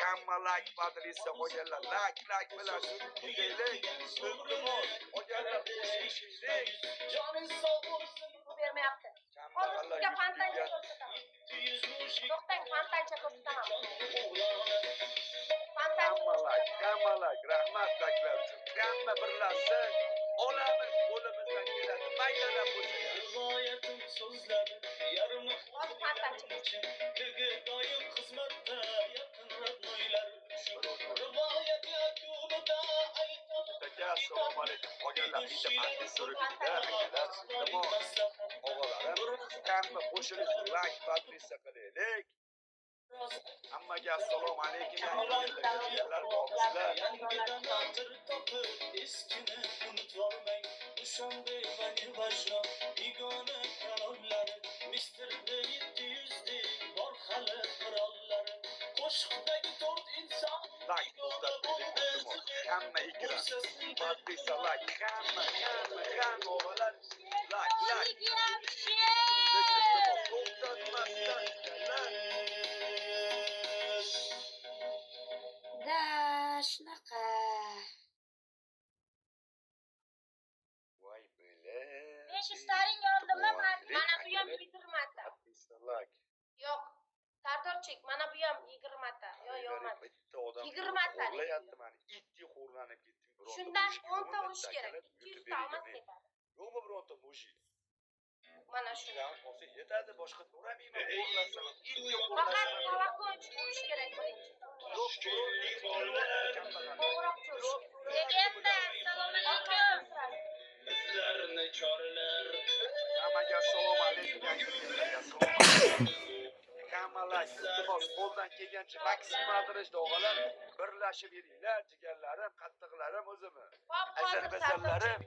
Hamma like badrisa qo'yganlar. Like bilan deylik. Iltimos, qo'yganlar qo'shishlik. Bu bermayapti. Hozir sizga fantancha ko'rsataman. To'xtang, fantancha ko'rsataman. Hamma like, rahmat taklar uchun. Hamma birlashsin. Olamiz qo'limizdan keladi. Maydalab bo'lsa. Rivoyatim so'zlari yarmi Hozir fantancha doim xizmatda yaqin radnoylar rivoyat yakunida Assalomu alaykum. Qolganlar bitta fantasy suratida akalar, o'g'illalarim, hamma qo'shilib like podpisa qilaylik. Hammaga assalomu alaykum. Yangilar bormisizlar? yangidan atir topib eskini unutvormang Dushanbe va Nivajno begona kanollari Mr. 700 bor hali qirollari qo'shiqdagi 4 inson Like to'xtatdik. Hamma ikra. Podpisa like. Hamma o'g'illar like. To'xtatmasdan da shunaqa. voy bo'la. Men istaring yondimda mana bu ham 20 ta. Podpisa like. Yo'q. Sardorchik, mana bu ham 20 ta. Yo'q. Bitta odam 20 ta. Qo'rlayapti meni. Itdek xo'rlanib ketdim. Shundan 10 ta urish kerak. 200 ta olmas ketadi. Yo'qmi bironta mushi? Mana shu. Shundan olsa yetadi, boshqa to'ramayman. Xo'rlasam, itdek Faqat xo'rlasam. колокольчик urish kerak birinchi. Yo'q, Qo'ng'iroq cho'rish. Legenda, assalomu alaykum. bizlarni chorlar Hammaga assalomu alaykum. Hammalar, iltimos, qo'ldan kelgancha maksimal darajada o'g'illar birlashib yuringlar, jigarlarim, qattiqlarim o'zimni. Hop, Azarbajonlarim.